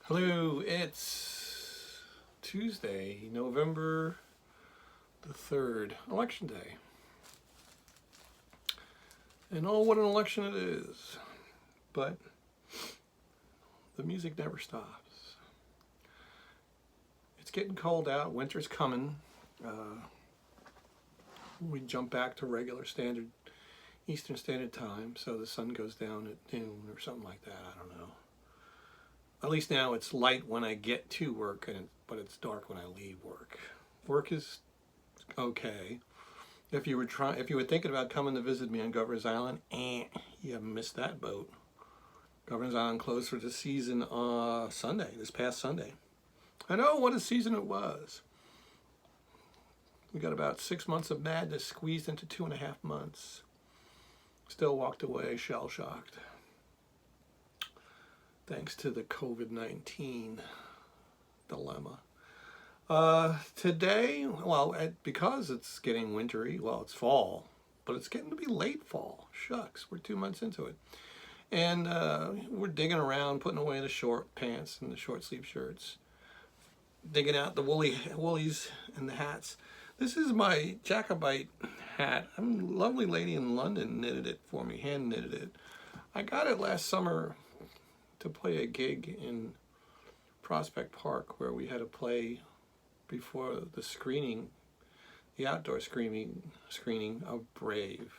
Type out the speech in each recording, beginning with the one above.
Hello, it's Tuesday, November the 3rd, Election Day. And oh, what an election it is. But the music never stops. It's getting cold out, winter's coming. We jump back to regular standard Eastern Standard Time, so the sun goes down at noon or something like that, I don't know. At least now it's light when I get to work, but it's dark when I leave work. Work is okay. If you were thinking about coming to visit me on Governor's Island, you missed that boat. Governor's Island closed for the season this past Sunday. I know what a season it was. We got about 6 months of madness squeezed into 2.5 months. Still walked away shell-shocked. Thanks to the COVID-19 dilemma. Today, because it's getting wintry, it's fall, but it's getting to be late fall. Shucks, we're 2 months into it. And we're digging around, putting away the short pants and the short sleeve shirts. Digging out the woolies and the hats. This is my Jacobite hat. A lovely lady in London knitted it for me, hand knitted it. I got it last summer to play a gig in Prospect Park where we had to play before the outdoor screening of Brave,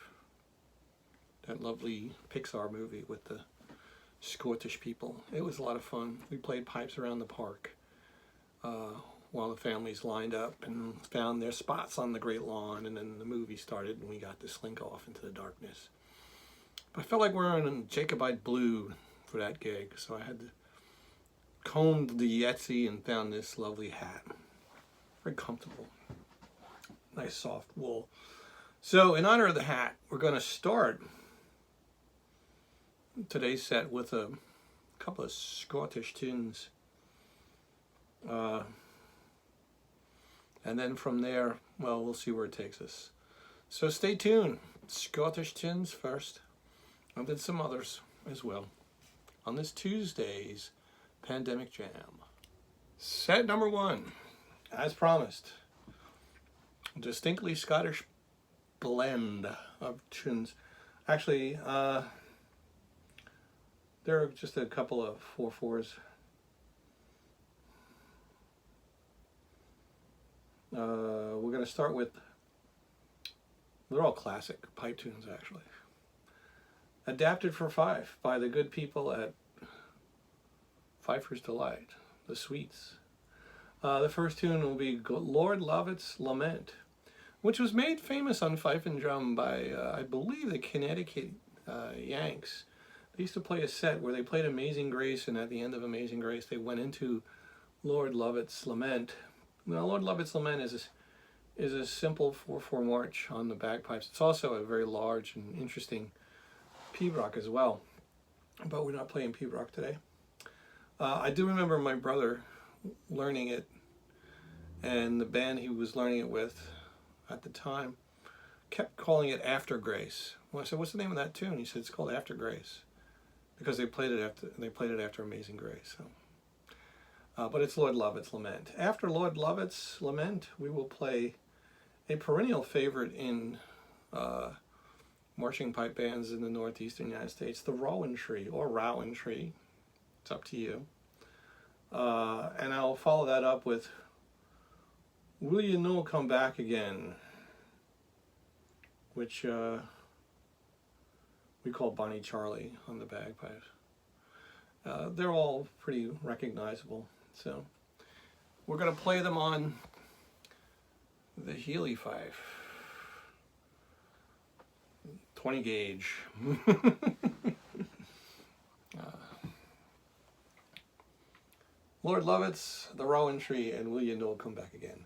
that lovely Pixar movie with the Scottish people. It was a lot of fun. We played pipes around the park while the families lined up and found their spots on the great lawn, and then the movie started and we got to slink off into the darkness. But I felt like wearing a Jacobite blue for that gig, so I had to comb the Etsy and found this lovely hat. Very comfortable. Nice soft wool. So in honor of the hat, we're going to start today's set with a couple of Scottish tunes. And then from there, we'll see where it takes us. So stay tuned. Scottish tunes first, and then some others as well on this Tuesday's Pandemic Jam. Set number 1, as promised, a distinctly Scottish blend of tunes. Actually, there are just a couple of 4/4s. We're going to start with, they're all classic pipe tunes actually. Adapted for fife by the good people at Fifer's Delight, the Sweets. The first tune will be Lord Lovett's Lament, which was made famous on fife and drum by, I believe, the Connecticut Yanks. They used to play a set where they played Amazing Grace, and at the end of Amazing Grace they went into Lord Lovett's Lament. Now, Lord Lovett's Lament is a simple 4/4 march on the bagpipes. It's also a very large and interesting pibroch as well, but we're not playing pibroch today. I do remember my brother learning it, and the band he was learning it with at the time kept calling it After Grace. Well, I said, "What's the name of that tune?" He said, "It's called After Grace," because they played it after Amazing Grace. So, but it's Lord Lovett's Lament. After Lord Lovett's Lament, we will play a perennial favorite in marching pipe bands in the northeastern United States, the Rowan Tree, or Rowan Tree. It's up to you. And I'll follow that up with Will You No Come Back Again, which we call Bonnie Charlie on the bagpipes. They're all pretty recognizable. So we're going to play them on the Healy fife. 20 gauge. Lord Lovett's, the Rowan Tree, and Will You No Come Back Again.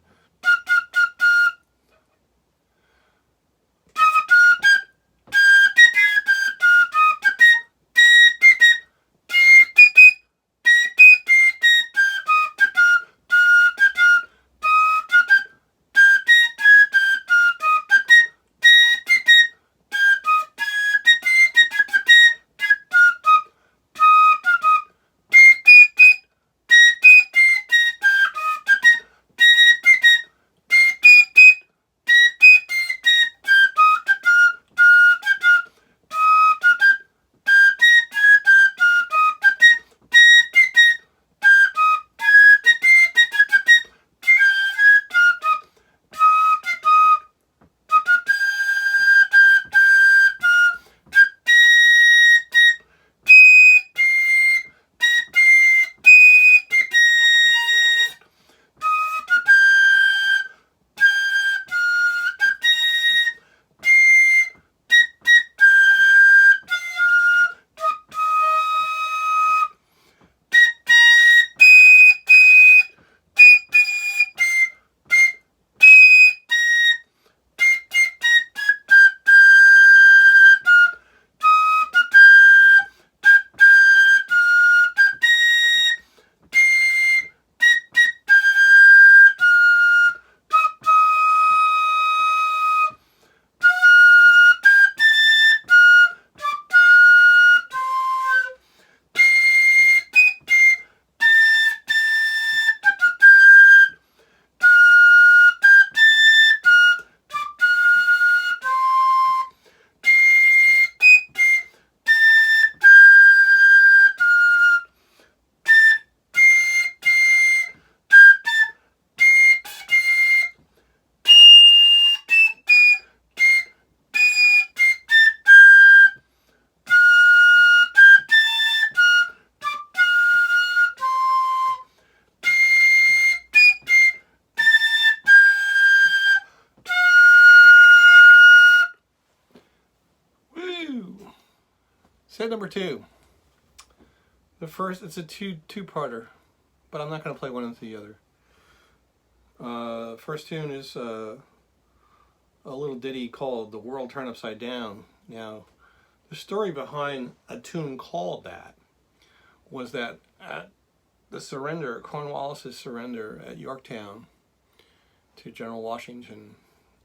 Set number 2. The first, it's a two-parter, but I'm not going to play one into the other. First tune is a little ditty called "The World Turned Upside Down." Now, the story behind a tune called that was that at the surrender, Cornwallis's surrender at Yorktown to General Washington,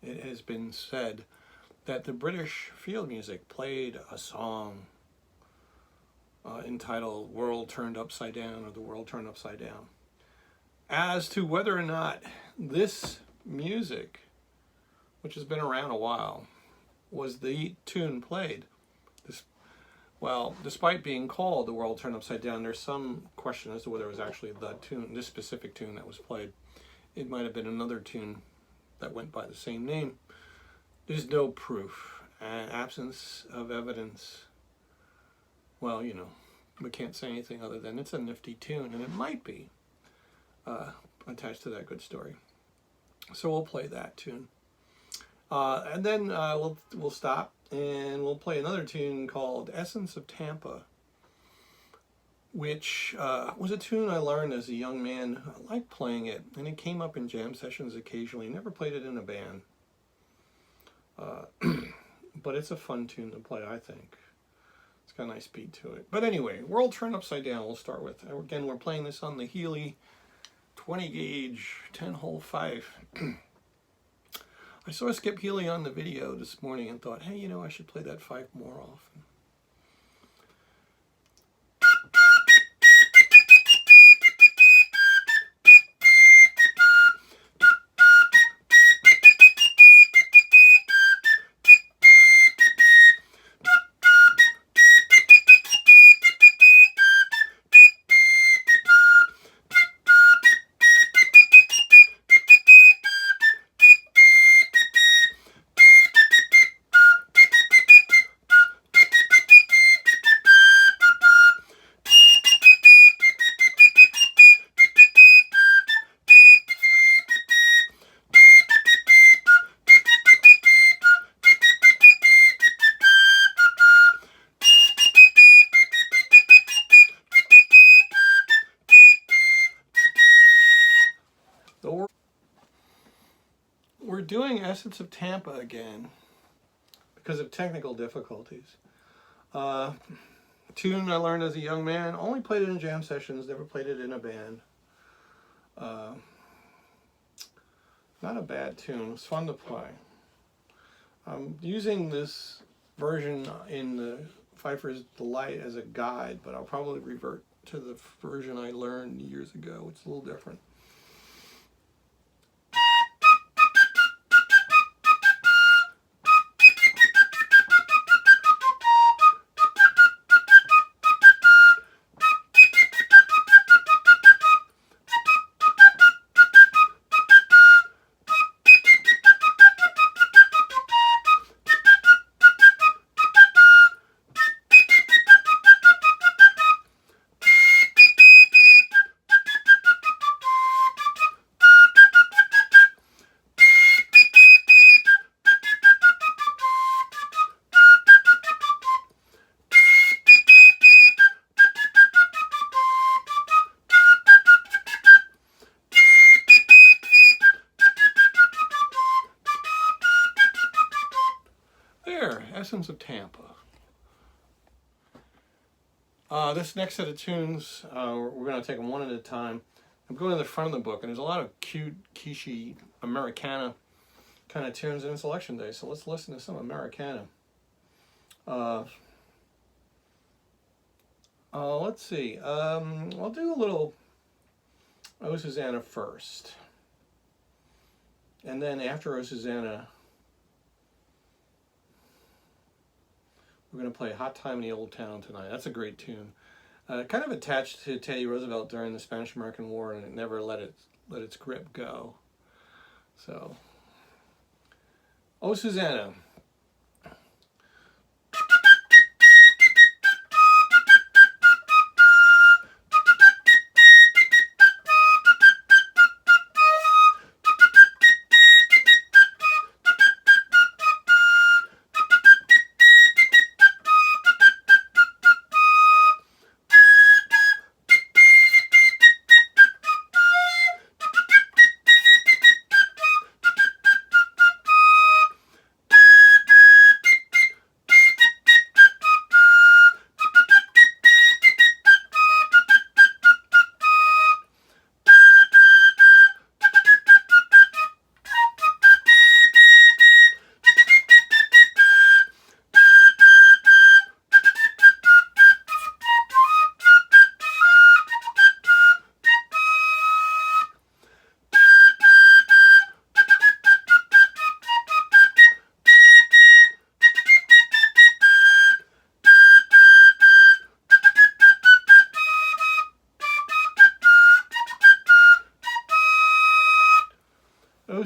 it has been said that the British field music played a song entitled "World Turned Upside Down" or "The World Turned Upside Down." As to whether or not this music, which has been around a while, was the tune played, well, despite being called "The World Turned Upside Down," there's some question as to whether it was actually the tune, this specific tune that was played. It might have been another tune that went by the same name. There's no proof. Absence of evidence. Well, you know, we can't say anything other than it's a nifty tune, and it might be attached to that good story. So we'll play that tune. And then we'll stop and we'll play another tune called "Essence of Tampa," which was a tune I learned as a young man. I liked playing it, and it came up in jam sessions occasionally. Never played it in a band. But it's a fun tune to play, I think. It's got a nice beat to it. But anyway, "World Turned Upside Down" we'll start with. Again, we're playing this on the Healy 20 gauge 10-hole fife. I saw Skip Healy on the video this morning and thought, hey, you know, I should play that fife more often. We're doing "Essence of Tampa" again because of technical difficulties. Tune I learned as a young man, only played it in jam sessions, never played it in a band. Not a bad tune, it was fun to play. I'm using this version in the Fifer's Delight as a guide, but I'll probably revert to the version I learned years ago. It's a little different. Essence of Tampa. This next set of tunes, we're going to take them one at a time. I'm going to the front of the book, and there's a lot of cute, quiche, Americana kind of tunes, and it's election day, so let's listen to some Americana. Let's see. I'll do a little "Oh Susanna" first. And then after "Oh Susanna," we're going to play "Hot Time in the Old Town Tonight." That's a great tune. Kind of attached to Teddy Roosevelt during the Spanish-American War, and it never let its grip go. So, "Oh Susanna."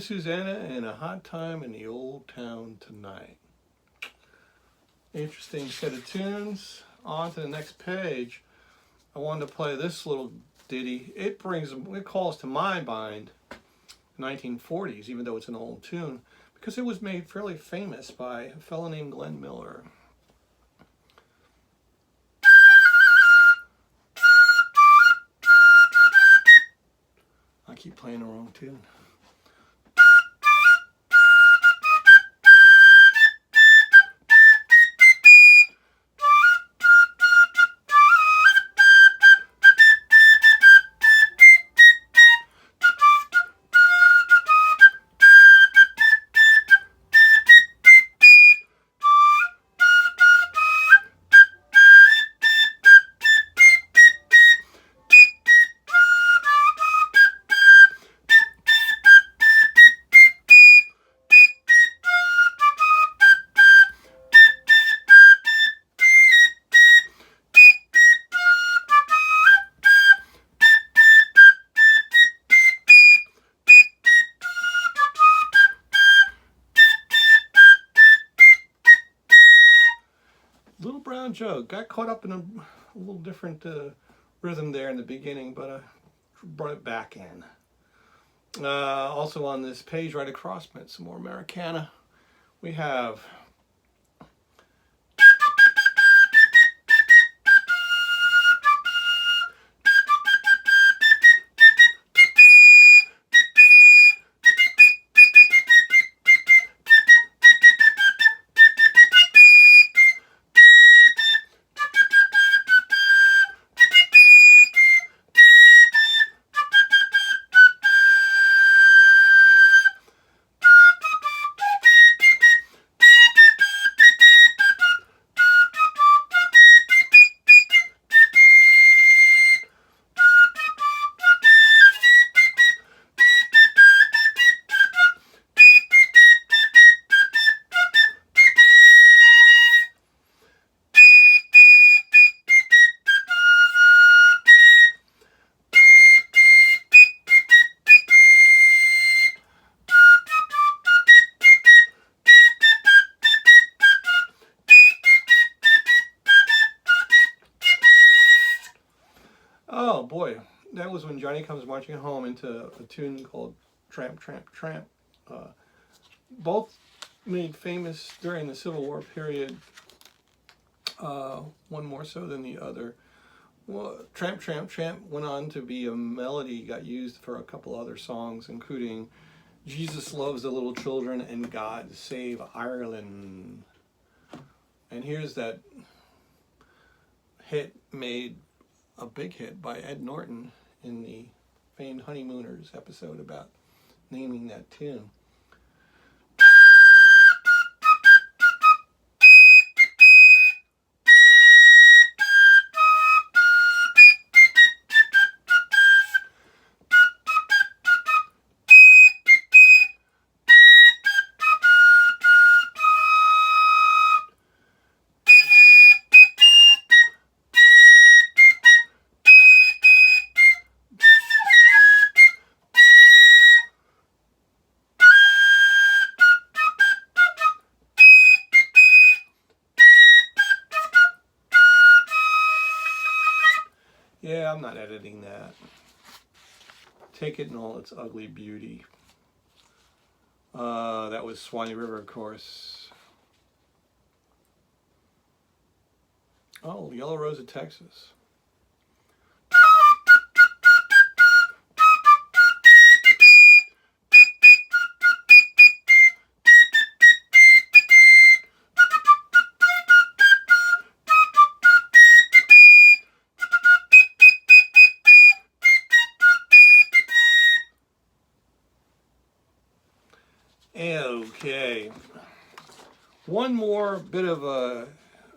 Susanna and a hot time in the old town tonight. Interesting set of tunes. On to the next page. I wanted to play this little ditty. It calls to my mind 1940s, even though it's an old tune, because it was made fairly famous by a fellow named Glenn Miller. I keep playing the wrong tune. Little Brown Joe got caught up in a little different rhythm there in the beginning, but I brought it back in. Also on this page right across from it, some more Americana. We have oh boy, that was when Johnny Comes Marching Home into a tune called Tramp, Tramp, Tramp. Both made famous during the Civil War period, one more so than the other. Well, Tramp, Tramp, Tramp went on to be a melody, got used for a couple other songs, including Jesus Loves the Little Children and God Save Ireland. And here's that hit made a big hit by Ed Norton in the famed Honeymooners episode about naming that tune. Yeah, I'm not editing that. Take it in all its ugly beauty. That was Swanee River, of course. Oh, Yellow Rose of Texas. Okay, one more bit of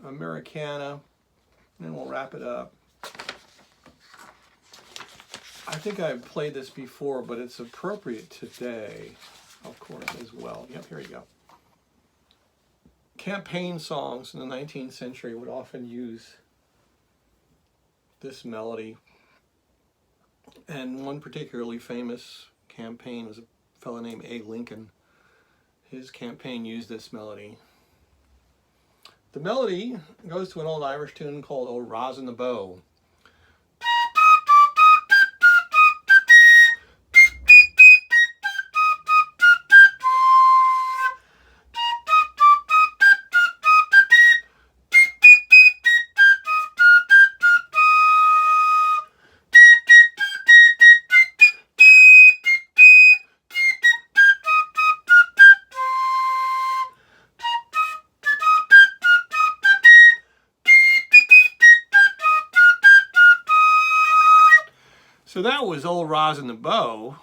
Americana, and then we'll wrap it up. I think I've played this before, but it's appropriate today, of course, as well. Yep, here you go. Campaign songs in the 19th century would often use this melody, and one particularly famous campaign was a fellow named A. Lincoln. His campaign used this melody. The melody goes to an old Irish tune called "O Rosin the Bow." So that was "Old Rosin the Bow."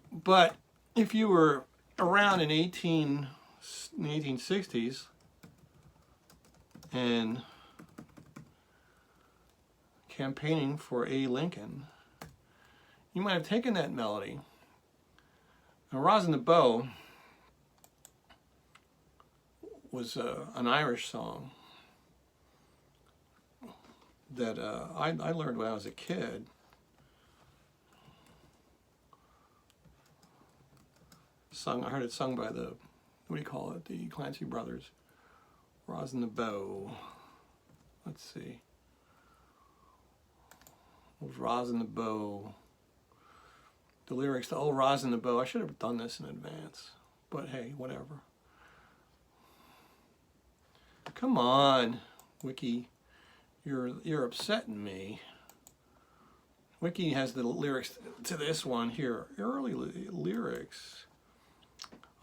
But if you were around in the 1860s and campaigning for A. Lincoln, you might have taken that melody. Now, "Rosin the Bow" was an Irish song that I learned when I was a kid. I heard it sung by the, what do you call it, the Clancy brothers. "Rosin the Bow." Let's see. "Old Rosin the Bow." The lyrics to "Old Rosin the Bow." I should have done this in advance, but hey, whatever. Come on, Wiki. You're upsetting me. Wiki has the lyrics to this one here. Early lyrics.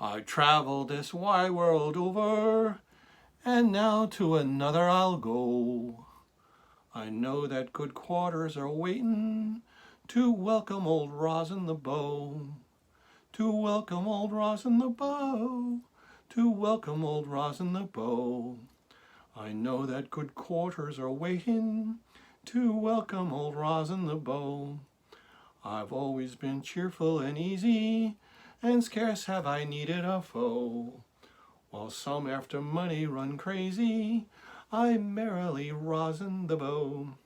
"I traveled this wide world over, and now to another I'll go. I know that good quarters are waiting to welcome old Rosin the Bow. To welcome old Rosin the Bow. To welcome old Rosin the Bow. I know that good quarters are waiting to welcome old Rosin the Bow. I've always been cheerful and easy, and scarce have I needed a foe. While some after money run crazy, I merrily rosin the bow.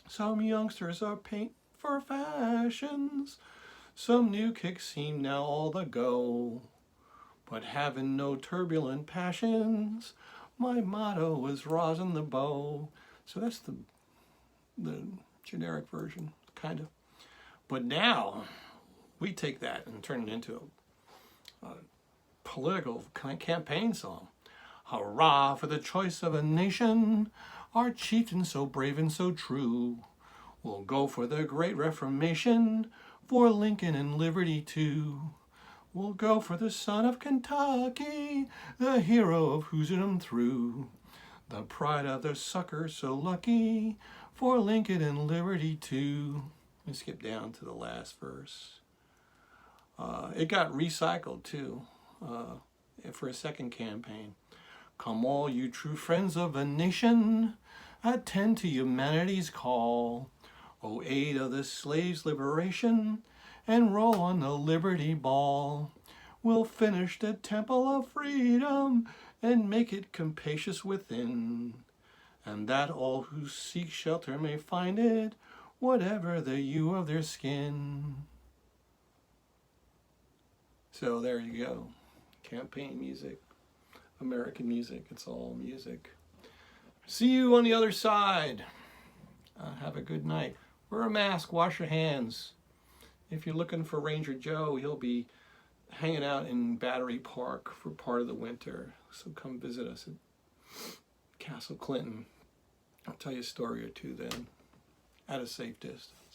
Some youngsters are paint for fashions, some new kicks seem now all the go. But having no turbulent passions, my motto is rosin the bow." So that's the generic version, kind of. But now we take that and turn it into a political campaign song. "Hurrah for the choice of a nation, our chieftain so brave and so true. We'll go for the great Reformation, for Lincoln and liberty too. We'll go for the son of Kentucky, the hero of Hoosierdom through. The pride of the suckers so lucky, for Lincoln and liberty too." Let me skip down to the last verse. It got recycled too for a second campaign. "Come all you true friends of the nation, attend to humanity's call. O aid of the slave's liberation, and roll on the Liberty Ball. We'll finish the Temple of Freedom, and make it capacious within, and that all who seek shelter may find it, whatever the hue of their skin." So there you go. Campaign music. American music. It's all music. See you on the other side. Have a good night. Wear a mask. Wash your hands. If you're looking for Ranger Joe, he'll be hanging out in Battery Park for part of the winter. So come visit us at Castle Clinton. I'll tell you a story or two then, at a safe distance.